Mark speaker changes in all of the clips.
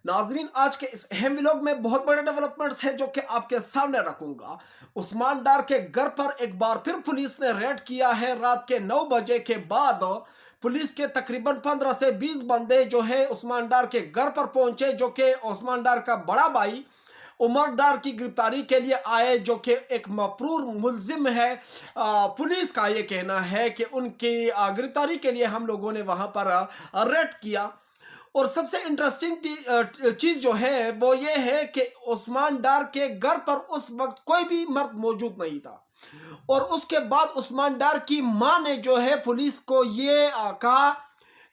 Speaker 1: नाजरीन, आज के इस अहम व्लॉग में बहुत बड़े डेवलपमेंट्स हैं जो कि आपके सामने रखूंगा। उस्मान डार के घर पर एक बार फिर पुलिस ने रेड किया है। रात के 9 बजे के बाद पुलिस के तकरीबन 15 से 20 बंदे जो है उस्मान डार के घर पर पहुंचे, जो कि उस्मान डार का बड़ा भाई उमर डार की गिरफ्तारी के लिए आए, जो कि एक मफरूर मुलजिम है। पुलिस का ये कहना है कि उनकी गिरफ्तारी के लिए हम लोगों ने वहां पर रेड किया। और सबसे इंटरेस्टिंग चीज जो है वो ये है कि उस्मान डार के घर पर उस वक्त कोई भी मर्द मौजूद नहीं था। और उसके बाद उस्मान डार की मां ने जो है पुलिस को ये कहा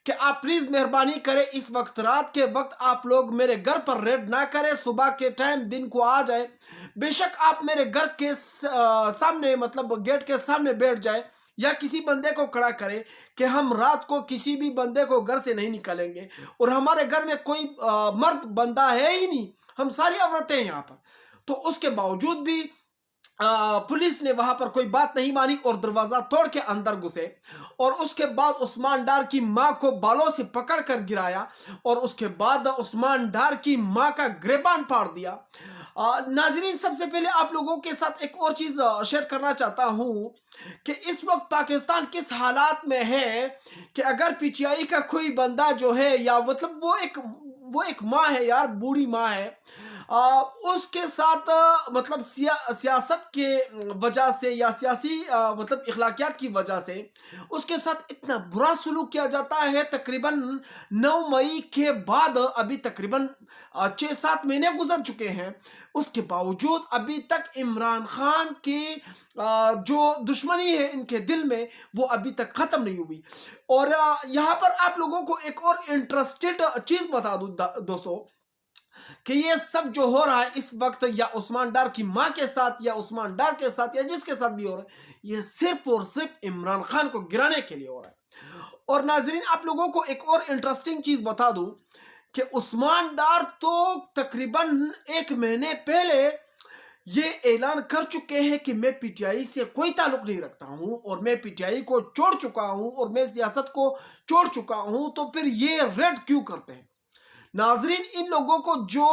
Speaker 1: कि आप प्लीज मेहरबानी करें, इस वक्त रात के वक्त आप लोग मेरे घर पर रेड ना करें, सुबह के टाइम दिन को आ जाए, बेशक आप मेरे घर के सामने मतलब गेट के सामने बैठ जाए या किसी बंदे को खड़ा करें कि हम रात को किसी भी बंदे को घर से नहीं निकलेंगे। और हमारे घर में कोई मर्द बंदा है ही नहीं, हम सारी औरतें हैं यहाँ पर। तो उसके बावजूद भी पुलिस ने वहां पर कोई बात नहीं मानी और दरवाजा तोड़ के अंदर घुसे। और उसके बाद उस्मान डार की मां को बालों से पकड़कर गिराया और उसके बाद उस्मान डार की मां का गिरबान फाड़ दिया। नाजरीन, सबसे पहले आप लोगों के साथ एक और चीज शेयर करना चाहता हूं कि इस वक्त पाकिस्तान किस हालात में है कि अगर पीटीआई का कोई बंदा जो है, या मतलब वो एक माँ है यार, बूढ़ी माँ है, उसके साथ मतलब सियासत के वजह से या सियासी मतलब इखलाकियात की वजह से उसके साथ इतना बुरा सलूक किया जाता है। तकरीबन 9 मई के बाद अभी तकरीबन 6-7 महीने गुजर चुके हैं, उसके बावजूद अभी तक इमरान खान की जो दुश्मनी है इनके दिल में वो अभी तक खत्म नहीं हुई। और यहाँ पर आप लोगों को एक और इंटरेस्टेड चीज बता दूं दोस्तों कि ये सब जो हो रहा है इस वक्त या उस्मान डार की मां के साथ या उस्मान डार के साथ या जिसके साथ भी हो रहा है, ये सिर्फ और सिर्फ इमरान खान को गिराने के लिए हो रहा है। और नाजरीन, आप लोगों को एक और इंटरेस्टिंग चीज बता दूं कि उस्मान डार तो तकरीबन 1 महीने पहले ये ऐलान कर चुके हैं कि मैं पीटीआई से कोई ताल्लुक नहीं रखता हूं और मैं पीटीआई को छोड़ चुका हूं और मैं सियासत को छोड़ चुका हूं। तो फिर ये रेड क्यों करते हैं? नाजरीन, इन लोगों को जो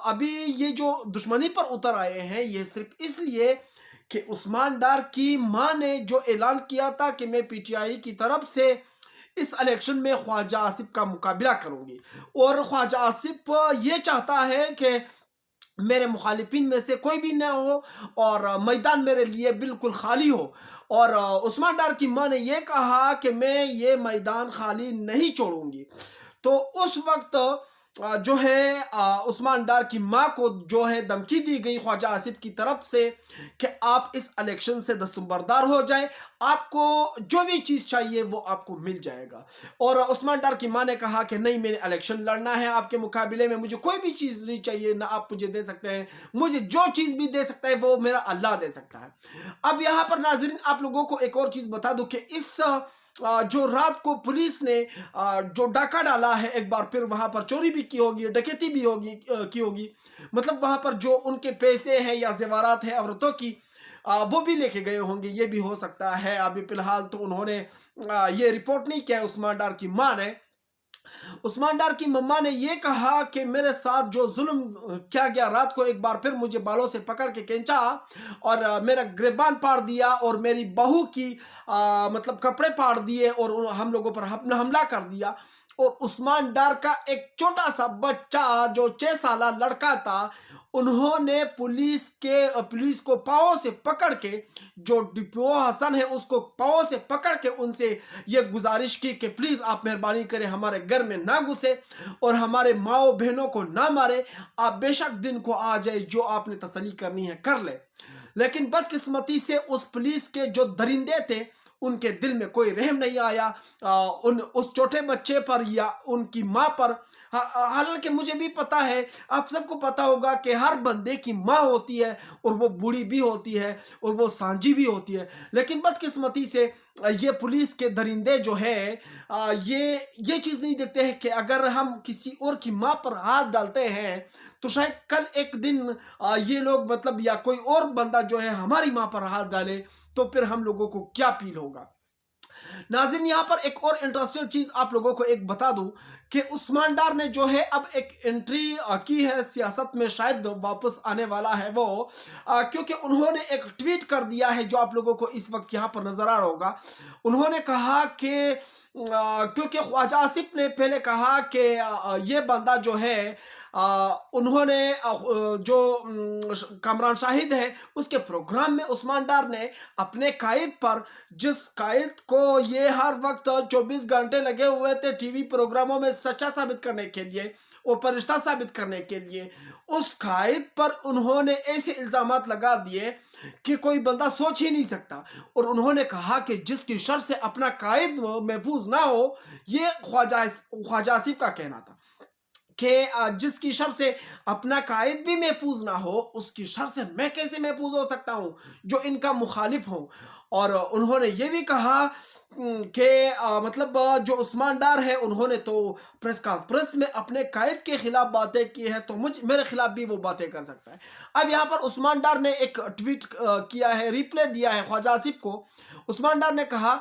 Speaker 1: अभी ये जो दुश्मनी पर उतर आए हैं, ये सिर्फ इसलिए कि उस्मान डार की मां ने जो ऐलान किया था कि मैं पीटीआई की तरफ से इस इलेक्शन में ख्वाजा आसिफ का मुकाबला करूंगी। और ख्वाजा आसिफ ये चाहता है कि मेरे मुखालिफिन में से कोई भी ना हो और मैदान मेरे लिए बिल्कुल खाली हो। और उस्मान डार की मां ने यह कहा कि मैं ये मैदान खाली नहीं छोड़ूंगी। तो उस वक्त जो है उस्मान डार की मां को जो है धमकी दी गई ख्वाजा आसिफ की तरफ से कि आप इस इलेक्शन से दस्तबरदार हो जाए, आपको जो भी चीज चाहिए वो आपको मिल जाएगा। और उस्मान डार की मां ने कहा कि नहीं, मैंने इलेक्शन लड़ना है आपके मुकाबले में, मुझे कोई भी चीज नहीं चाहिए, ना आप मुझे दे सकते हैं, मुझे जो चीज भी दे सकता है वो मेरा अल्लाह दे सकता है। अब यहां पर नाजरीन आप लोगों को एक और चीज बता दूं कि इस जो रात को पुलिस ने जो डाका डाला है, एक बार फिर वहां पर चोरी भी की होगी, डकैती भी की होगी, मतलब वहां पर जो उनके पैसे हैं या जेवरात हैं औरतों की वो भी लेके गए होंगे, ये भी हो सकता है। अभी फिलहाल तो उन्होंने ये रिपोर्ट नहीं किया उस्मान डार की मां ने। उस्मान डार की मम्मा ने यह कहा कि मेरे साथ जो जुल्म किया गया, रात को एक बार फिर मुझे बालों से पकड़ के खींचा और मेरा गिरबान फाड़ दिया और मेरी बहू की मतलब कपड़े फाड़ दिए और हम लोगों पर हमला कर दिया। और उस्मान डार का एक छोटा सा बच्चा जो 6 साल लड़का था, उन्होंने पुलिस को पाँव से पकड़ के, जो डिपो हसन है उसको पाँव से पकड़ के उनसे ये गुजारिश की कि प्लीज आप मेहरबानी करें, हमारे घर में ना घुसे और हमारे माओ बहनों को ना मारे, आप बेशक दिन को आ जाए, जो आपने तसल्ली करनी है कर ले। लेकिन बदकिस्मती से उस पुलिस के जो दरिंदे थे उनके दिल में कोई रहम नहीं आया उस छोटे बच्चे पर या उनकी मां पर। हालांकि मुझे भी पता है, आप सबको पता होगा कि हर बंदे की मां होती है और वो बूढ़ी भी होती है और वो सांझी भी होती है। लेकिन बदकिस्मती से ये पुलिस के दरिंदे जो है ये चीज़ नहीं देखते हैं कि अगर हम किसी और की मां पर हाथ डालते हैं तो शायद कल एक दिन ये लोग मतलब या कोई और बंदा जो है हमारी मां पर हाथ डाले तो फिर हम लोगों को क्या फील होगा। नाज़रीन, यहाँ पर एक और इंटरेस्टिंग चीज़ आप लोगों को एक बता दूं कि उस्मान डार ने जो है अब एक एंट्री की है सियासत में, शायद वापस आने वाला है वो, क्योंकि उन्होंने एक ट्वीट कर दिया है जो आप लोगों को इस वक्त यहाँ पर नज़र आ रहा होगा। उन्होंने कहा कि क्योंकि ख्वाजा आसिफ ने पहले कहा कि ये बंदा जो है उन्होंने जो कामरान शाहिद है उसके प्रोग्राम में उस्मान डार ने अपने कायद पर, जिस कायद को ये हर वक्त 24 घंटे लगे हुए थे टीवी प्रोग्रामों में सच्चा साबित करने के लिए और फरिश्ता साबित करने के लिए, उस कायद पर उन्होंने ऐसे इल्जामात लगा दिए कि कोई बंदा सोच ही नहीं सकता। और उन्होंने कहा कि जिसकी शर से अपना कायद महफूज ना हो, ये ख्वाजा आसिफ का कहना था कि जिसकी शर से अपना कायद भी महफूज ना हो, उसकी शर से मैं कैसे महफूज हो सकता हूं जो इनका मुखालिफ हूं। और उन्होंने ये भी कहा कि मतलब जो उस्मान डार है उन्होंने तो प्रेस कॉन्फ्रेंस में अपने कायद के खिलाफ बातें की है, तो मेरे खिलाफ भी वो बातें कर सकता है। अब यहाँ पर उस्मान डार ने एक ट्वीट किया है, रिप्लाई दिया है ख्वाजा आसिफ को। उस्मान डार ने कहा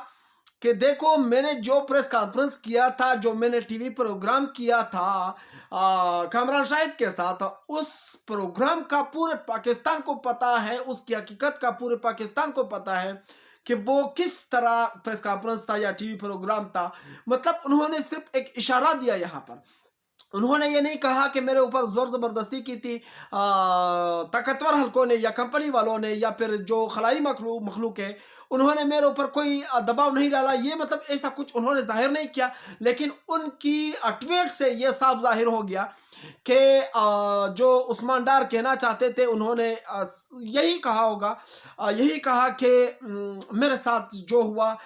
Speaker 1: कि देखो, मैंने जो प्रेस कॉन्फ्रेंस किया था, जो मैंने टीवी प्रोग्राम किया था कामरान शाहिद के साथ, उस प्रोग्राम का पूरे पाकिस्तान को पता है, उसकी हकीकत का पूरे पाकिस्तान को पता है कि वो किस तरह प्रेस कॉन्फ्रेंस था या टीवी प्रोग्राम था। मतलब उन्होंने सिर्फ एक इशारा दिया यहाँ पर। उन्होंने ये नहीं कहा कि मेरे ऊपर जोर ज़बरदस्ती की थी ताकतवर हलकों ने या कंपनी वालों ने या फिर जो खलाई मखलूक है, उन्होंने मेरे ऊपर कोई दबाव नहीं डाला। ये मतलब ऐसा कुछ उन्होंने जाहिर नहीं किया, लेकिन उनकी ट्वीट से ये साफ जाहिर हो गया कि जो उस्मान डार कहना चाहते थे, उन्होंने यही कहा होगा, यही कहा कि मेरे साथ जो हुआ,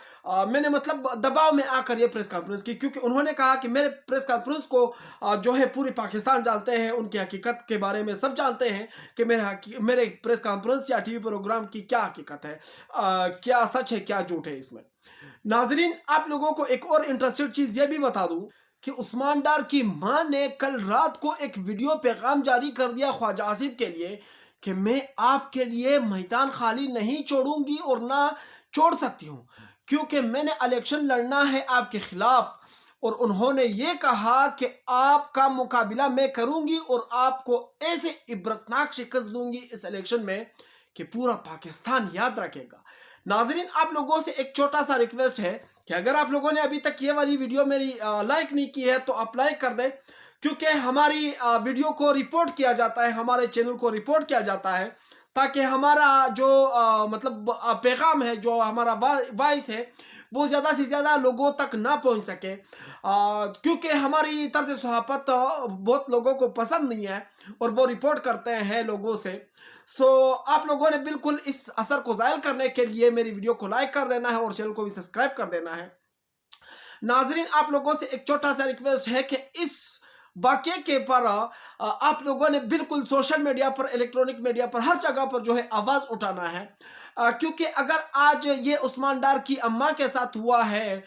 Speaker 1: मैंने मतलब दबाव में आकर ये प्रेस कॉन्फ्रेंस की, क्योंकि उन्होंने कहा कि मेरे प्रेस कॉन्फ्रेंस को जो है पूरी पाकिस्तान जानते हैं, उनकी हकीकत के बारे में सब जानते हैं कि मेरे प्रेस कॉन्फ्रेंस या टीवी प्रोग्राम की क्या हकीकत है, क्या सच है क्या झूठ है इसमें। नाजरीन, आप लोगों को एक और इंटरेस्टेड चीज़ ये भी बता दूं कि उस्मान डार की मां ने कल रात को एक वीडियो पैगाम जारी कर दिया ख्वाजा आसिफ के लिए कि मैं आपके लिए मैदान खाली नहीं छोड़ूंगी और ना छोड़ सकती हूँ, क्योंकि मैंने इलेक्शन लड़ना है आपके खिलाफ। और उन्होंने ये कहा कि आपका मुकाबला मैं करूंगी और आपको ऐसे इबरतनाक शिकस्त दूंगी इस इलेक्शन में कि पूरा पाकिस्तान याद रखेगा। नाजरीन, आप लोगों से एक छोटा सा रिक्वेस्ट है कि अगर आप लोगों ने अभी तक ये वाली वीडियो मेरी लाइक नहीं की है तो आप लाइक कर दें, क्योंकि हमारी वीडियो को रिपोर्ट किया जाता है, हमारे चैनल को रिपोर्ट किया जाता है, ताकि हमारा जो मतलब पैगाम है, जो हमारा वॉइस है, वो ज़्यादा से ज़्यादा लोगों तक ना पहुंच सके, क्योंकि हमारी तर्ज सहाफ़त बहुत लोगों को पसंद नहीं है और वो रिपोर्ट करते हैं लोगों से। सो आप लोगों ने बिल्कुल इस असर को ज़ायल करने के लिए मेरी वीडियो को लाइक कर देना है और चैनल को भी सब्सक्राइब कर देना है। नाजरीन, आप लोगों से एक छोटा सा रिक्वेस्ट है कि इस वाक़े के पर आप लोगों ने बिल्कुल सोशल मीडिया पर, इलेक्ट्रॉनिक मीडिया पर, हर जगह पर जो है आवाज़ उठाना है, क्योंकि अगर आज ये उस्मान डार की अम्मा के साथ हुआ है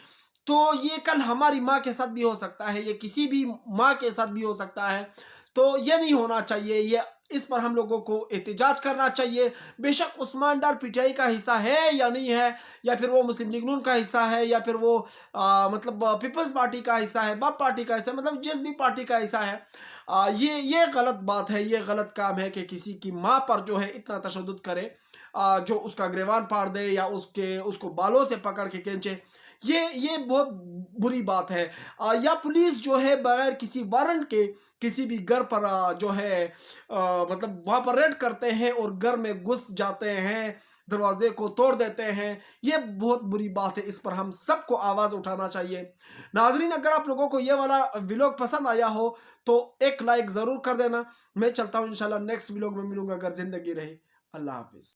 Speaker 1: तो ये कल हमारी माँ के साथ भी हो सकता है, ये किसी भी माँ के साथ भी हो सकता है। तो ये नहीं होना चाहिए, ये इस पर हम लोगों को एहतजाज करना चाहिए। बेशक उस्मान डार पीटीआई का हिस्सा है या नहीं है, या फिर वो मुस्लिम लीग नून का हिस्सा है, या फिर वो मतलब पीपल्स पार्टी का हिस्सा है, बाप पार्टी का हिस्सा, मतलब जिस भी पार्टी का हिस्सा है, ये गलत बात है, ये गलत काम है कि किसी की माँ पर जो है इतना तशद्दुद करे, जो उसका गिरवान फाड़ दे या उसको बालों से पकड़ के खींचे। ये बहुत बुरी बात है। या पुलिस जो है बगैर किसी वारंट के किसी भी घर पर जो है मतलब वहाँ पर रेड करते हैं और घर में घुस जाते हैं, दरवाजे को तोड़ देते हैं, ये बहुत बुरी बात है। इस पर हम सबको आवाज़ उठाना चाहिए। नाजरीन, अगर आप लोगों को ये वाला व्लॉग पसंद आया हो तो एक लाइक ज़रूर कर देना। मैं चलता हूँ, इंशाल्लाह नेक्स्ट व्लॉग में मिलूंगा अगर ज़िंदगी रही। अल्लाह हाफिज़।